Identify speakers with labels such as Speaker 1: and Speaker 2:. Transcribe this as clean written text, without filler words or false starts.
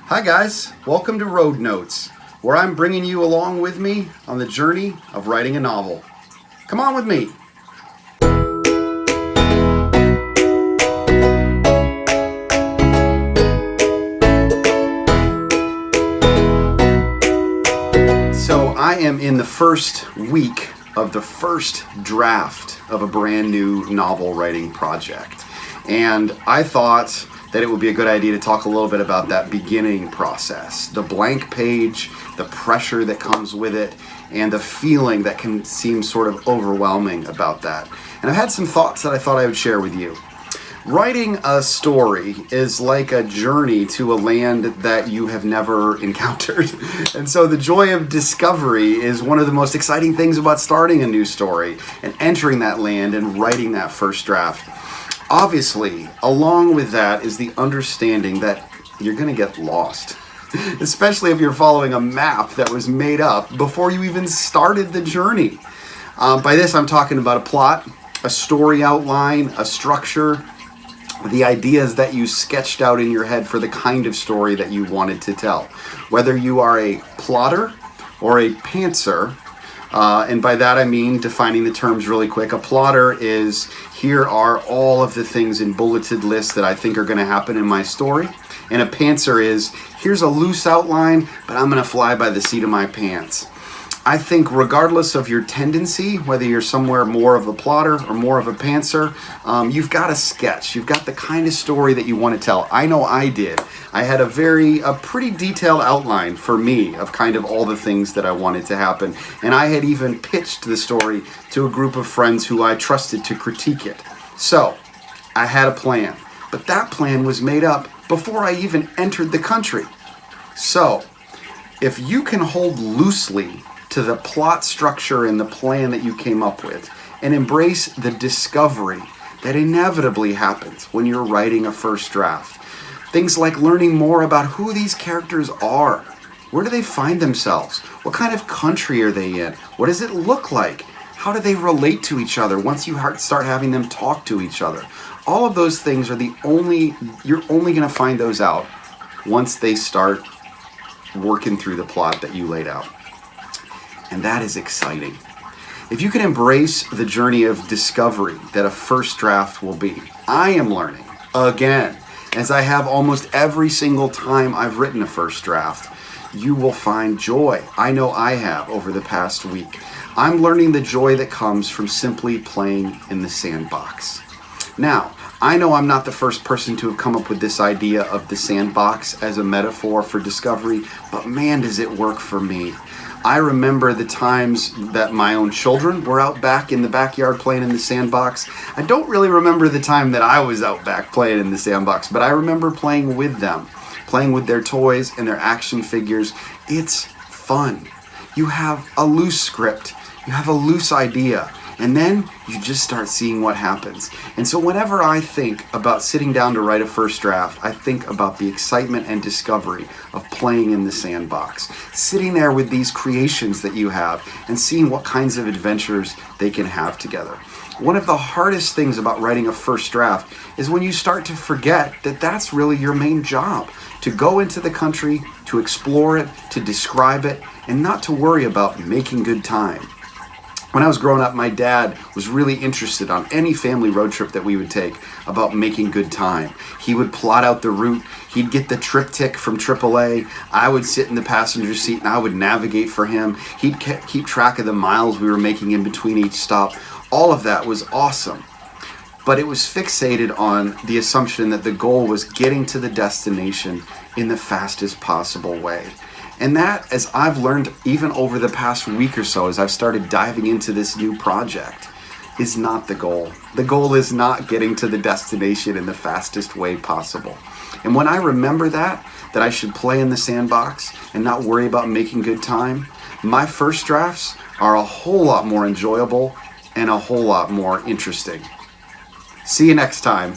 Speaker 1: Hi guys, welcome to Road Notes, where I'm bringing you along with me on the journey of writing a novel. Come on with me. So I am in the first week of the first draft of a brand new novel writing project. And I thought that it would be a good idea to talk a little bit about that beginning process, the blank page, the pressure that comes with it, and the feeling that can seem sort of overwhelming about that. And I've had some thoughts that I thought I would share with you. Writing a story is like a journey to a land that you have never encountered. And so the joy of discovery is one of the most exciting things about starting a new story and entering that land and writing that first draft. Obviously, along with that is the understanding that you're going to get lost, especially if you're following a map that was made up before you even started the journey. By this, I'm talking about a plot, a story outline, a structure, the ideas that you sketched out in your head for the kind of story that you wanted to tell. Whether you are a plotter or a pantser, and by that I mean defining the terms really quick. A plotter is, here are all of the things in bulleted lists that I think are going to happen in my story. And a pantser is, here's a loose outline, but I'm going to fly by the seat of my pants. I think regardless of your tendency, whether you're somewhere more of a plotter or more of a pantser, you've got a sketch. You've got the kind of story that you want to tell. I know I did. I had a pretty detailed outline for me of kind of all the things that I wanted to happen. And I had even pitched the story to a group of friends who I trusted to critique it. So I had a plan, but that plan was made up before I even entered the country. So if you can hold loosely to the plot structure and the plan that you came up with, and embrace the discovery that inevitably happens when you're writing a first draft. Things like learning more about who these characters are. Where do they find themselves? What kind of country are they in? What does it look like? How do they relate to each other once you start having them talk to each other? All of those things are you're only going to find those out once they start working through the plot that you laid out. And that is exciting. If you can embrace the journey of discovery that a first draft will be, I am learning, again, as I have almost every single time I've written a first draft, you will find joy. I know I have over the past week. I'm learning the joy that comes from simply playing in the sandbox. Now, I know I'm not the first person to have come up with this idea of the sandbox as a metaphor for discovery, but man, does it work for me. I remember the times that my own children were out back in the backyard playing in the sandbox. I don't really remember the time that I was out back playing in the sandbox, but I remember playing with them, playing with their toys and their action figures. It's fun. You have a loose script, you have a loose idea, and then you just start seeing what happens. And so whenever I think about sitting down to write a first draft, I think about the excitement and discovery of playing in the sandbox, sitting there with these creations that you have and seeing what kinds of adventures they can have together. One of the hardest things about writing a first draft is when you start to forget that that's really your main job, to go into the country, to explore it, to describe it, and not to worry about making good time. When I was growing up, my dad was really interested on any family road trip that we would take about making good time. He would plot out the route. He'd get the triptych from AAA. I would sit in the passenger seat and I would navigate for him. He'd keep track of the miles we were making in between each stop. All of that was awesome. But it was fixated on the assumption that the goal was getting to the destination in the fastest possible way. And that, as I've learned even over the past week or so, as I've started diving into this new project, is not the goal. The goal is not getting to the destination in the fastest way possible. And when I remember that I should play in the sandbox and not worry about making good time, my first drafts are a whole lot more enjoyable and a whole lot more interesting. See you next time.